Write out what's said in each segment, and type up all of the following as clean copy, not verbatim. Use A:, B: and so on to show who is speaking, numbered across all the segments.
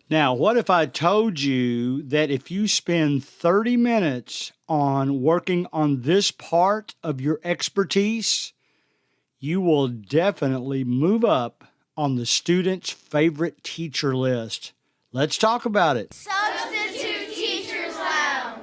A: Now, what if I told you that if you spend 30 minutes on working on this part of your expertise, you will definitely move up on the student's favorite teacher list? Let's talk about it.
B: Substitute Teachers Lounge.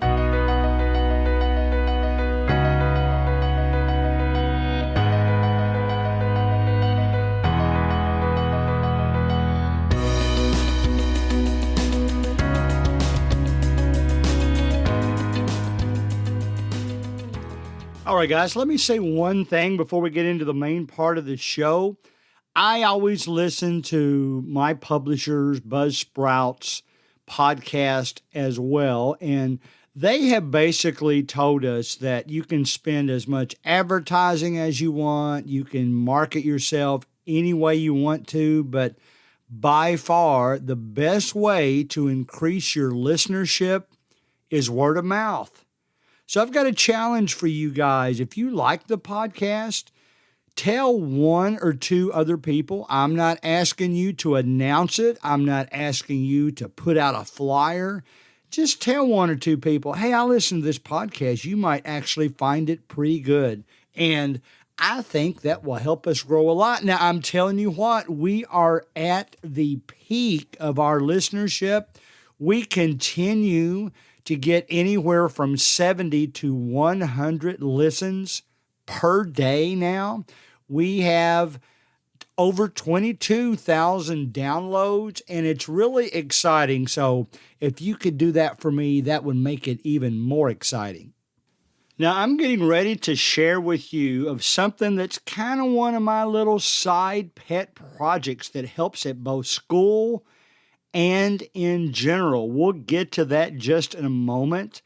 A: All right, guys, let me say one thing before we get into the main part of the show. I always listen to my publisher's Buzzsprout's podcast as well, and they have basically told us that you can spend as much advertising as you want, you can market yourself any way you want to, but by far the best way to increase your listenership is word of mouth. So I've got a challenge for you guys. If you like the podcast, tell one or two other people. I'm not asking you to announce it. I'm not asking you to put out a flyer. Just tell one or two people, hey, I listened to this podcast. You might actually find it pretty good. And I think that will help us grow a lot. Now, I'm telling you what, we are at the peak of our listenership. We continue to get anywhere from 70 to 100 listens per day now. We have over 22,000 downloads, and it's really exciting. So if you could do that for me, that would make it even more exciting. Now, I'm getting ready to share with you of something that's kind of one of my little side pet projects that helps at both school and in general. We'll get to that just in a moment.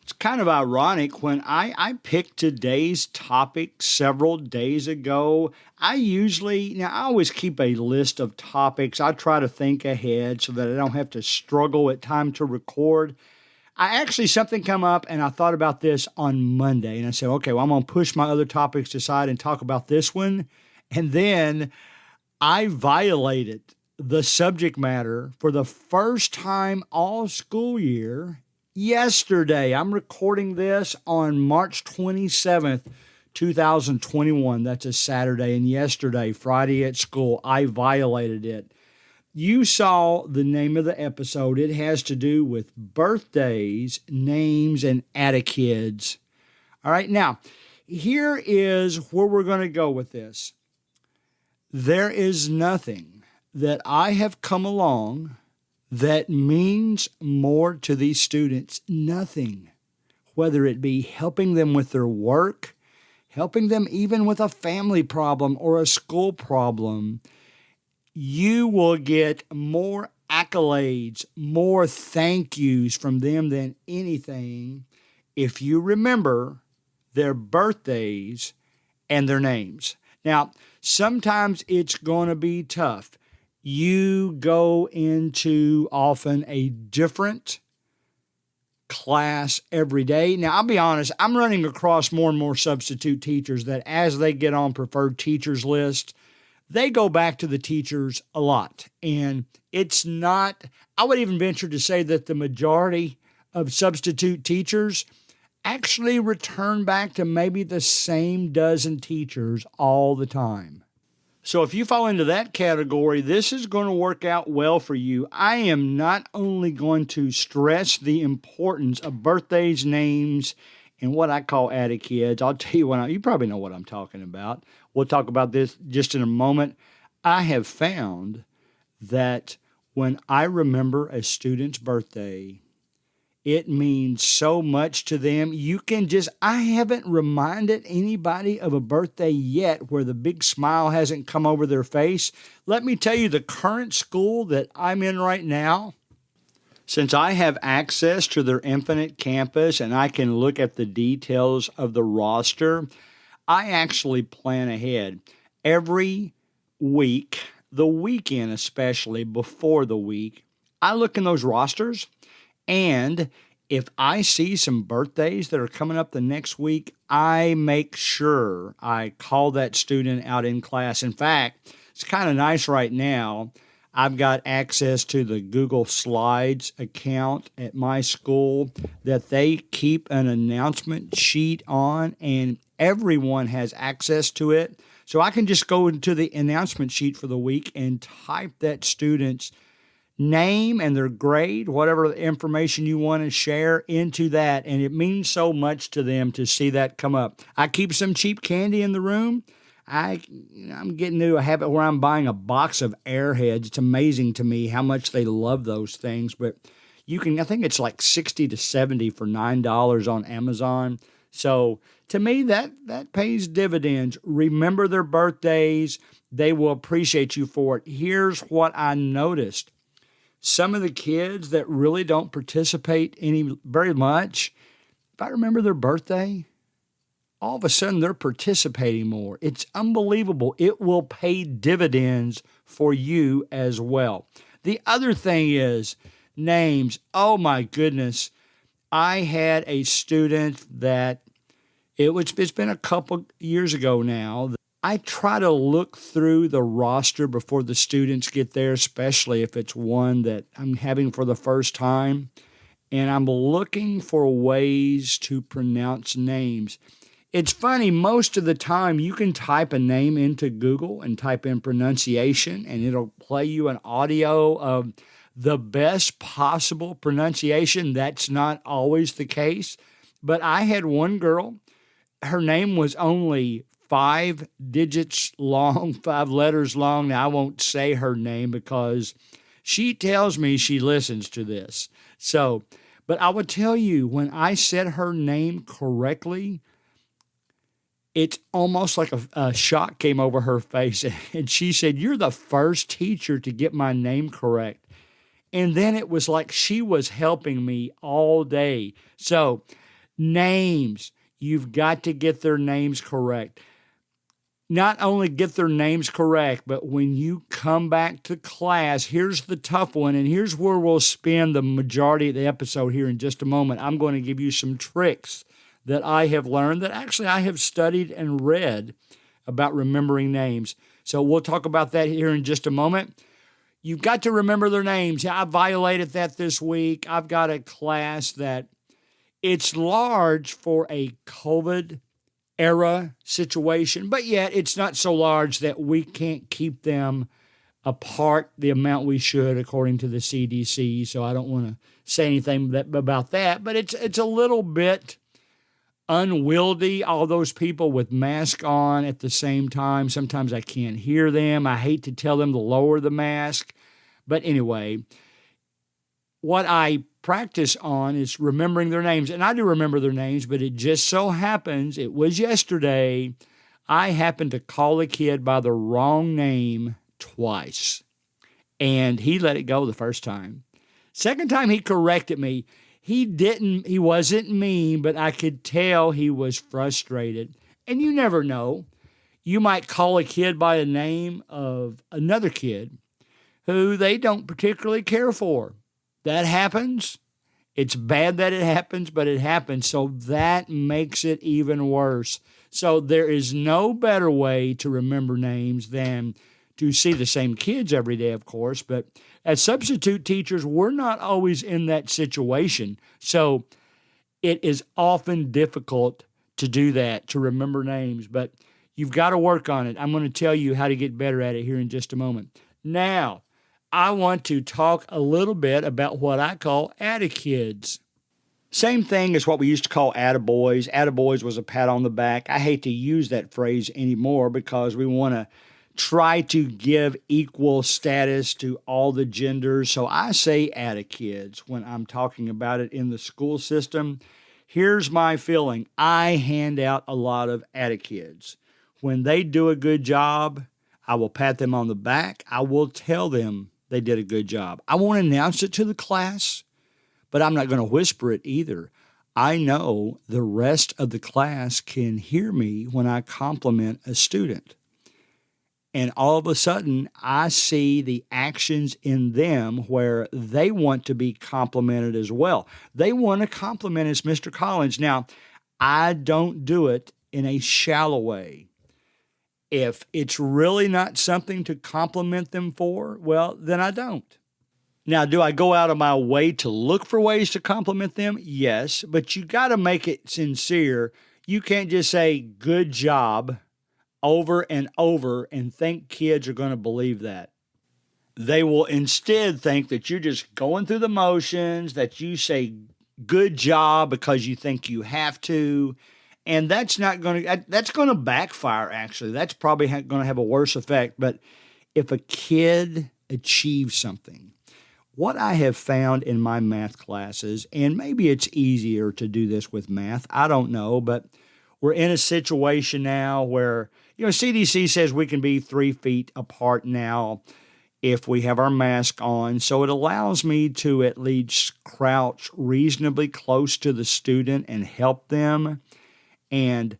A: It's kind of ironic when I picked today's topic several days ago. I always keep a list of topics. I try to think ahead so that I don't have to struggle at time to record. Something come up and I thought about this on Monday and I said, okay, well, I'm going to push my other topics aside and talk about this one. And then I violated the subject matter for the first time all school year yesterday. I'm recording this on March 27th, 2021. That's a Saturday. And yesterday, Friday at school, I violated it. You saw the name of the episode. It has to do with birthdays, names, and Attakids. All right. Now, here is where we're going to go with this. There is nothing that I have come along that means more to these students. Nothing. Whether it be helping them with their work, helping them even with a family problem or a school problem, you will get more accolades, more thank yous from them than anything if you remember their birthdays and their names. Now, sometimes it's going to be tough. You go into often a different class every day. Now, I'll be honest, I'm running across more and more substitute teachers that as they get on preferred teachers list, they go back to the teachers a lot. And it's not, I would even venture to say that the majority of substitute teachers actually return back to maybe the same dozen teachers all the time. So if you fall into that category, this is going to work out well for you. I am not only going to stress the importance of birthdays, names, and what I call Attakids. I'll tell you you probably know what I'm talking about. We'll talk about this just in a moment. I have found that when I remember a student's birthday, it means so much to them. I haven't reminded anybody of a birthday yet where the big smile hasn't come over their face. Let me tell you, the current school that I'm in right now, since I have access to their Infinite campus and I can look at the details of the roster, I actually plan ahead. Every week, the weekend especially, before the week, I look in those rosters. And if I see some birthdays that are coming up the next week, I make sure I call that student out in class. In fact, it's kind of nice right now. I've got access to the Google Slides account at my school that they keep an announcement sheet on, and everyone has access to it. So I can just go into the announcement sheet for the week and type that student's name and their grade, whatever information you want to share, into that. And it means so much to them to see that come up. I keep some cheap candy in the room. I'm getting into a habit where I'm buying a box of Airheads. It's amazing to me how much they love those things. But you can, I think it's like 60 to 70 for $9 on Amazon. So to me, that pays dividends. Remember their birthdays. They will appreciate you for it. Here's what I noticed. Some of the kids that really don't participate very much, if I remember their birthday, all of a sudden they're participating more. It's unbelievable. It will pay dividends for you as well. The other thing is names. Oh my goodness. I had a student that it's been a couple years ago now. I try to look through the roster before the students get there, especially if it's one that I'm having for the first time. And I'm looking for ways to pronounce names. It's funny, most of the time you can type a name into Google and type in pronunciation, and it'll play you an audio of the best possible pronunciation. That's not always the case. But I had one girl, her name was only 5 digits long, 5 letters long. Now, I won't say her name because she tells me she listens to this. So, but I would tell you, when I said her name correctly, it's almost like a shock came over her face. And she said, "You're the first teacher to get my name correct." And then it was like she was helping me all day. So names, you've got to get their names correct. Not only get their names correct, but when you come back to class, here's the tough one, and here's where we'll spend the majority of the episode here in just a moment. I'm going to give you some tricks that I have learned, that actually I have studied and read about remembering names. So we'll talk about that here in just a moment. You've got to remember their names. I violated that this week. I've got a class that it's large for a COVID era situation, but yet it's not so large that we can't keep them apart the amount we should according to the CDC. So I don't want to say anything about that, but it's a little bit unwieldy, all those people with masks on at the same time. Sometimes I can't hear them. I hate to tell them to lower the mask. But anyway, what I practice on is remembering their names. And I do remember their names, but it just so happens, it was yesterday, I happened to call a kid by the wrong name twice. And he let it go the first time. Second time, he corrected me. He wasn't mean, but I could tell he was frustrated. And you never know. You might call a kid by the name of another kid who they don't particularly care for. That happens. It's bad that it happens, but it happens. So that makes it even worse. So there is no better way to remember names than to see the same kids every day, of course. But as substitute teachers, we're not always in that situation. So it is often difficult to do that, to remember names. But you've got to work on it. I'm going to tell you how to get better at it here in just a moment. Now, I want to talk a little bit about what I call Attakids. Same thing as what we used to call attaboys. Attaboys was a pat on the back. I hate to use that phrase anymore because we want to try to give equal status to all the genders. So I say Attakids when I'm talking about it in the school system. Here's my feeling. I hand out a lot of Attakids. When they do a good job, I will pat them on the back. I will tell them they did a good job. I won't announce it to the class, but I'm not going to whisper it either. I know the rest of the class can hear me when I compliment a student. And all of a sudden, I see the actions in them where they want to be complimented as well. They want to compliment us, Mr. Collins. Now, I don't do it in a shallow way. If it's really not something to compliment them for, well, then I don't. Now, do I go out of my way to look for ways to compliment them? Yes, but you got to make it sincere. You can't just say good job over and over and think kids are going to believe that. They will instead think that you're just going through the motions, that you say good job because you think you have to. And that's going to backfire, actually. That's probably going to have a worse effect. But if a kid achieves something, what I have found in my math classes, and maybe it's easier to do this with math, I don't know, but we're in a situation now where, CDC says we can be 3 feet apart now if we have our mask on. So it allows me to at least crouch reasonably close to the student and help them. And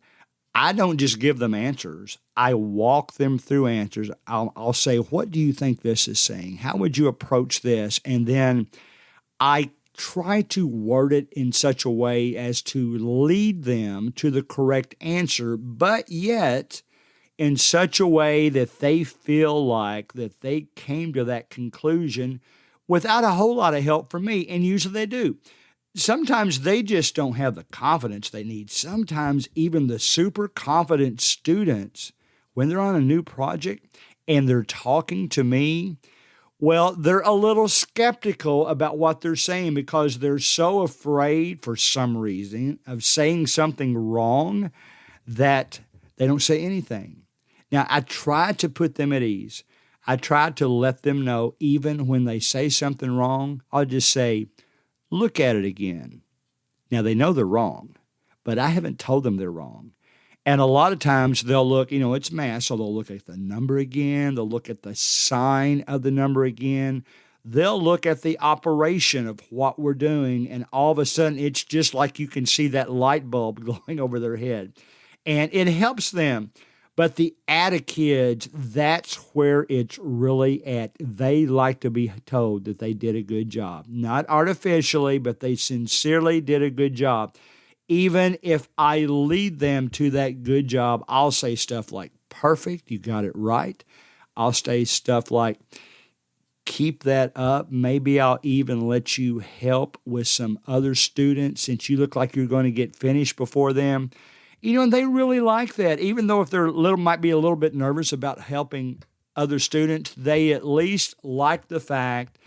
A: I don't just give them answers. I walk them through answers. I'll say, what do you think this is saying? How would you approach this? And then I try to word it in such a way as to lead them to the correct answer, but yet in such a way that they feel like that they came to that conclusion without a whole lot of help from me. And usually they do. Sometimes they just don't have the confidence they need. Sometimes even the super confident students, when they're on a new project and they're talking to me, well, they're a little skeptical about what they're saying because they're so afraid for some reason of saying something wrong that they don't say anything. Now, I try to put them at ease. I try to let them know even when they say something wrong, I'll just say, look at it again. Now, they know they're wrong, but I haven't told them they're wrong. And a lot of times they'll look, it's math, so they'll look at the number again. They'll look at the sign of the number again. They'll look at the operation of what we're doing, and all of a sudden it's just like you can see that light bulb glowing over their head. And it helps them. But the Attakids, that's where it's really at. They like to be told that they did a good job. Not artificially, but they sincerely did a good job. Even if I lead them to that good job, I'll say stuff like, perfect, you got it right. I'll say stuff like, keep that up. Maybe I'll even let you help with some other students since you look like you're going to get finished before them. And they really like that. Even though if they're might be a little bit nervous about helping other students, they at least like the fact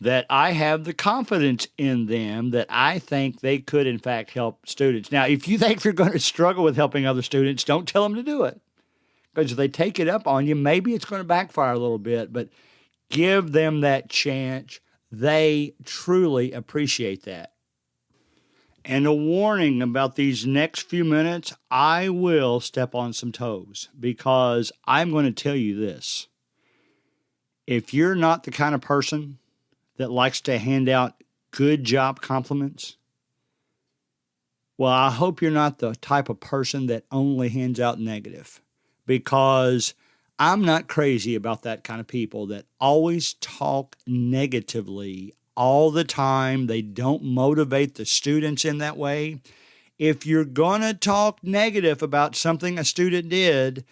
A: that I have the confidence in them that I think they could, in fact, help students. Now, if you think they're going to struggle with helping other students, don't tell them to do it. Because if they take it up on you, maybe it's going to backfire a little bit, but give them that chance. They truly appreciate that. And a warning about these next few minutes, I will step on some toes because I'm going to tell you this. If you're not the kind of person that likes to hand out good job compliments, well, I hope you're not the type of person that only hands out negative, because I'm not crazy about that kind of people that always talk negatively all the time. They don't motivate the students in that way. If you're going to talk negative about something a student did,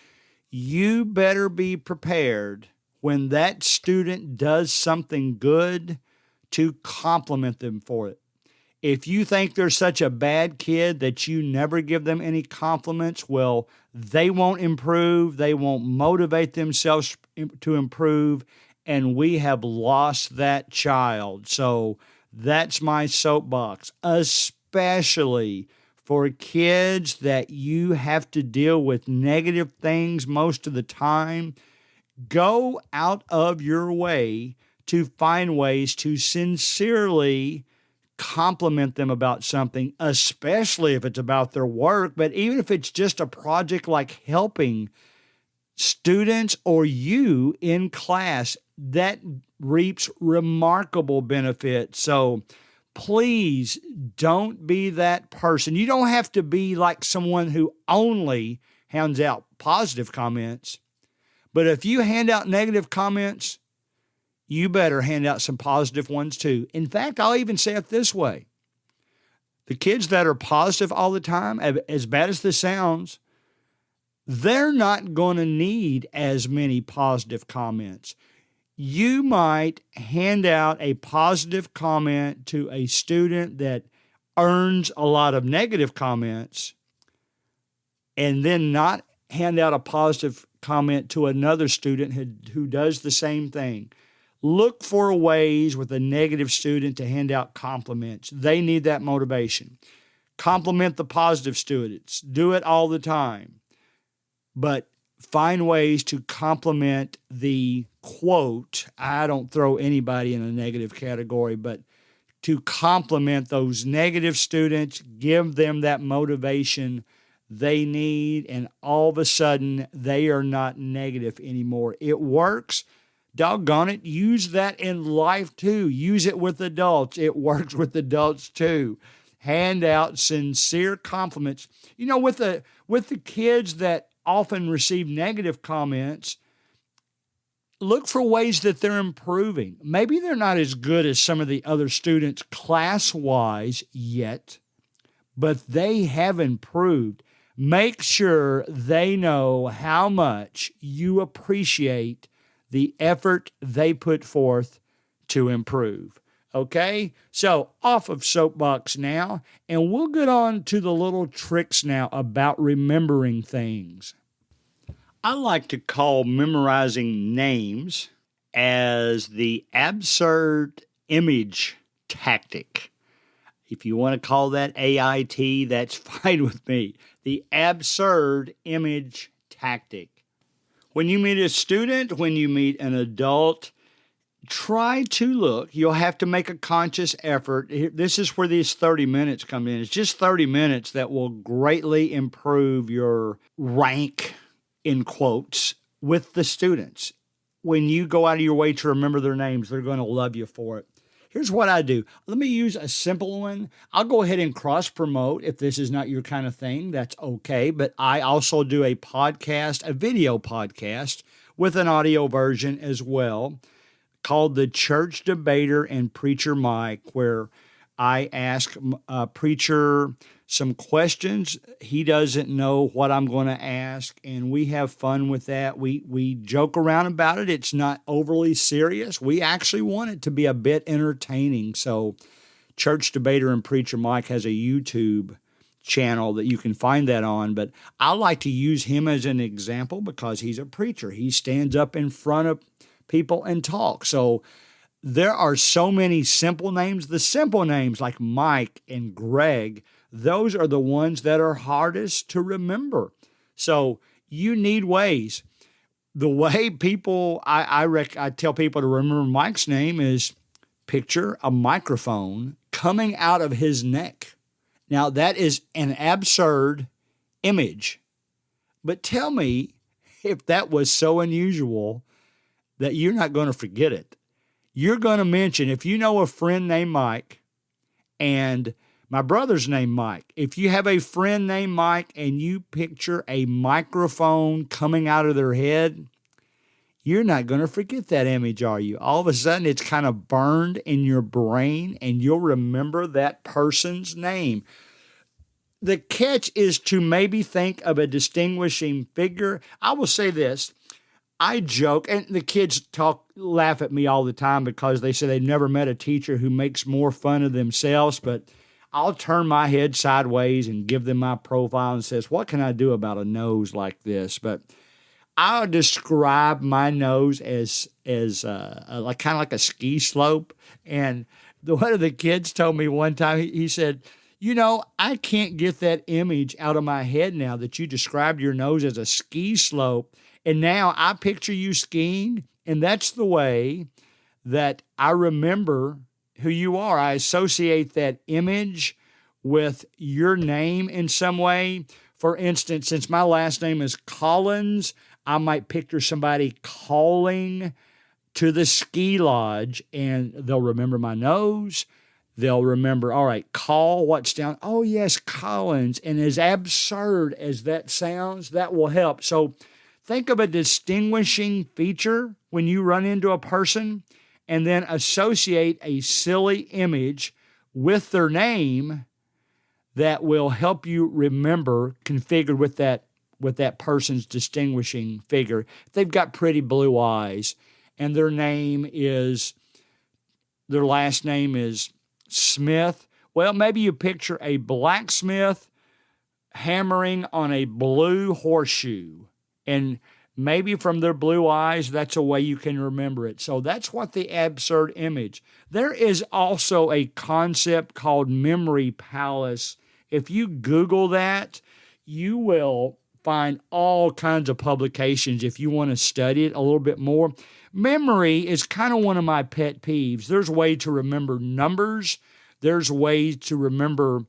A: you better be prepared when that student does something good to compliment them for it. If you think they're such a bad kid that you never give them any compliments, well, they won't improve. They won't motivate themselves to improve. And we have lost that child. So that's my soapbox, especially for kids that you have to deal with negative things most of the time. Go out of your way to find ways to sincerely compliment them about something, especially if it's about their work. But even if it's just a project like helping students or you in class, that reaps remarkable benefits. So please don't be that person. You don't have to be like someone who only hands out positive comments. But if you hand out negative comments, you better hand out some positive ones too. In fact, I'll even say it this way. The kids that are positive all the time, as bad as this sounds, they're not going to need as many positive comments. You might hand out a positive comment to a student that earns a lot of negative comments and then not hand out a positive comment to another student who does the same thing. Look for ways with a negative student to hand out compliments. They need that motivation. Compliment the positive students. Do it all the time. But find ways to compliment the quote. I don't throw anybody in a negative category, but to compliment those negative students, give them that motivation they need, and all of a sudden they are not negative anymore. It works. Doggone it. Use that in life too. Use it with adults. It works with adults too. Hand out sincere compliments. You know, with the kids that often receive negative comments, look for ways that they're improving. Maybe they're not as good as some of the other students class-wise yet, but they have improved. Make sure they know how much you appreciate the effort they put forth to improve. Okay? So off of soapbox now, and we'll get on to the little tricks now about remembering things. I like to call memorizing names as the absurd image tactic. If you want to call that AIT, that's fine with me. The absurd image tactic. When you meet a student, when you meet an adult, try to look. You'll have to make a conscious effort. This is where these 30 minutes come in. It's just 30 minutes that will greatly improve your rank, in quotes, with the students. When you go out of your way to remember their names, they're going to love you for it. Here's what I do. Let me use a simple one. I'll go ahead and cross-promote. If this is not your kind of thing, that's okay. But I also do a podcast, a video podcast, with an audio version as well, called The Church Debater and Preacher Mike, where I ask a preacher some questions. He doesn't know what I'm going to ask, and we have fun with that. We joke around about it. It's not overly serious. We actually want it to be a bit entertaining. So Church Debater and Preacher Mike has a YouTube channel that you can find that on, but I like to use him as an example because he's a preacher. He stands up in front of people and talks. So there are so many simple names. The simple names like Mike and Greg, those are the ones that are hardest to remember. So you need ways. The way people, I tell people to remember Mike's name is picture a microphone coming out of his neck. Now that is an absurd image, but tell me if that was so unusual that you're not going to forget it. You're going to mention, if you know a friend named Mike, and my brother's named Mike, if you have a friend named Mike and you picture a microphone coming out of their head, you're not going to forget that image, are you? All of a sudden, it's kind of burned in your brain, and you'll remember that person's name. The catch is to maybe think of a distinguishing figure. I will say this. I joke, and the kids laugh at me all the time because they say they've never met a teacher who makes more fun of themselves, but I'll turn my head sideways and give them my profile and says, what can I do about a nose like this? But I'll describe my nose as like kind of like a ski slope. And one of the kids told me one time, he said, you know, I can't get that image out of my head now that you described your nose as a ski slope. And now I picture you skiing, and that's the way that I remember who you are. I associate that image with your name in some way. For instance, since my last name is Collins, I might picture somebody calling to the ski lodge, and they'll remember my nose. They'll remember, all right, call, what's down? Oh, yes, Collins. And as absurd as that sounds, that will help. So think of a distinguishing feature when you run into a person, and then associate a silly image with their name that will help you remember, configured with that with that person's distinguishing figure. They've got pretty blue eyes, and their last name is Smith. Well, maybe you picture a blacksmith hammering on a blue horseshoe, and maybe from their blue eyes, that's a way you can remember it. So that's what the absurd image. There is also a concept called memory palace. If you Google that, you will find all kinds of publications if you want to study it a little bit more. Memory is kind of one of my pet peeves. There's ways to remember numbers. There's ways to remember,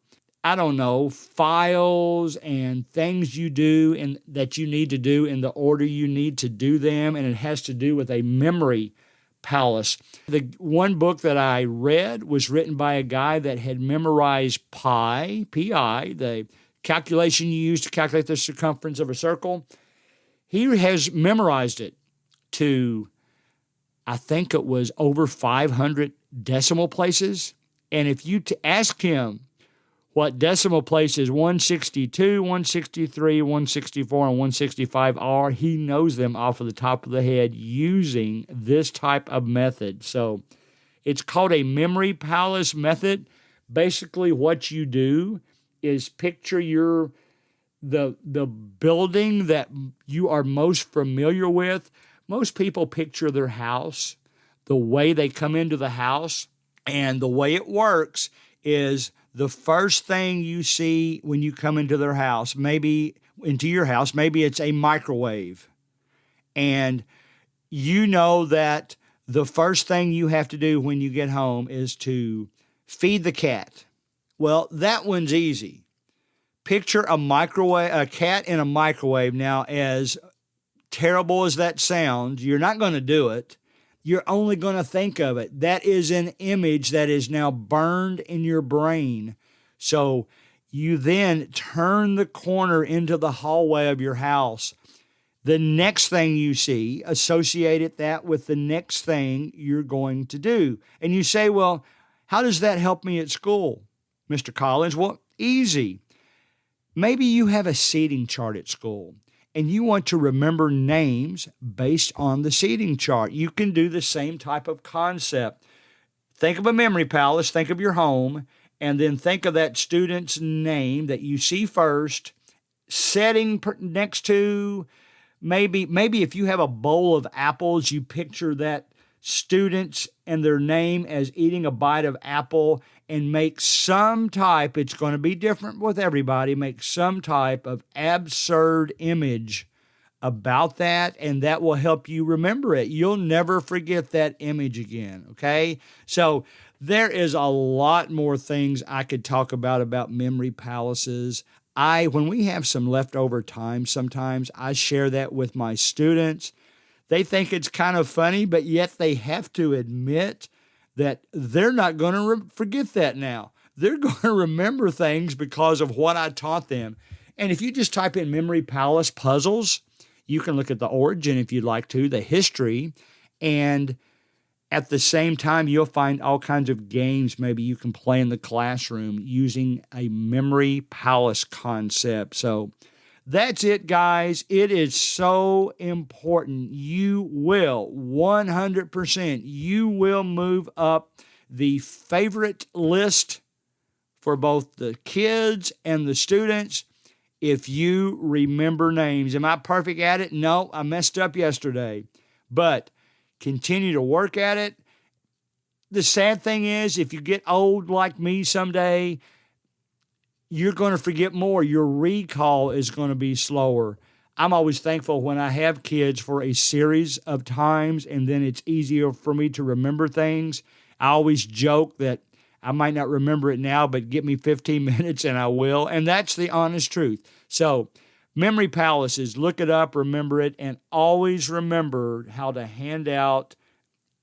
A: files and things you do and that you need to do in the order you need to do them. And it has to do with a memory palace. The one book that I read was written by a guy that had memorized pi, P-I, the calculation you use to calculate the circumference of a circle. He has memorized it to, I think it was over 500 decimal places. And if you ask him what decimal places 162, 163, 164, and 165 are, he knows them off of the top of the head using this type of method. So it's called a memory palace method. Basically, what you do is picture the building that you are most familiar with. Most people picture their house, the way they come into the house, and the way it works is the first thing you see when you come into their house, maybe into your house, maybe it's a microwave. And you know that the first thing you have to do when you get home is to feed the cat. Well, that one's easy. Picture a cat in a microwave. Now, as terrible as that sounds, you're not going to do it. You're only going to think of it. That is an image that is now burned in your brain. So you then turn the corner into the hallway of your house. The next thing you see, associate that with the next thing you're going to do. And you say, well, how does that help me at school, Mr. Collins? Well, easy. Maybe you have a seating chart at school, and you want to remember names based on the seating chart. You can do the same type of concept. Think of a memory palace, think of your home, and then think of that student's name that you see first, setting next to, maybe if you have a bowl of apples, you picture that students and their name as eating a bite of apple, and make some type, it's going to be different with everybody, make some type of absurd image about that, and that will help you remember it. You'll never forget that image again, okay? So there is a lot more things I could talk about memory palaces. When we have some leftover time, sometimes I share that with my students. They think it's kind of funny, but yet they have to admit that they're not going to forget that now. They're going to remember things because of what I taught them. And if you just type in memory palace puzzles, you can look at the origin if you'd like to, the history, and at the same time, you'll find all kinds of games maybe you can play in the classroom using a memory palace concept. So that's it, guys. It is so important. You will, 100%, you will move up the favorite list for both the kids and the students if you remember names. Am I perfect at it? No, I messed up yesterday. But continue to work at it. The sad thing is, if you get old like me someday, you're going to forget more. Your recall is going to be slower. I'm always thankful when I have kids for a series of times, and then it's easier for me to remember things. I always joke that I might not remember it now, but give me 15 minutes and I will. And that's the honest truth. So memory palaces, look it up, remember it, and always remember how to hand out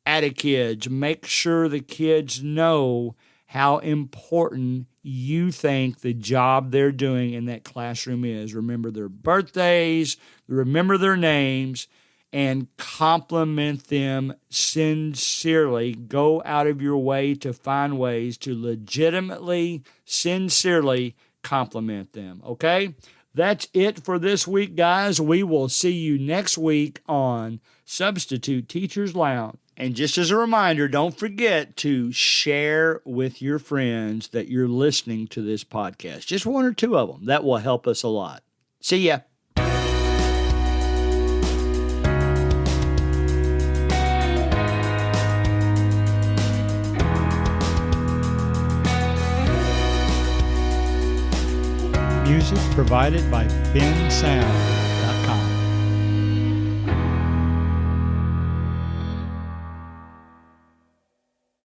A: Attakids. Make sure the kids know how important you think the job they're doing in that classroom is. Remember their birthdays, remember their names, and compliment them sincerely. Go out of your way to find ways to legitimately, sincerely compliment them, okay? That's it for this week, guys. We will see you next week on Substitute Teachers Lounge. And just as a reminder, don't forget to share with your friends that you're listening to this podcast. Just one or two of them. That will help us a lot. See ya. Music provided by Ben Sound.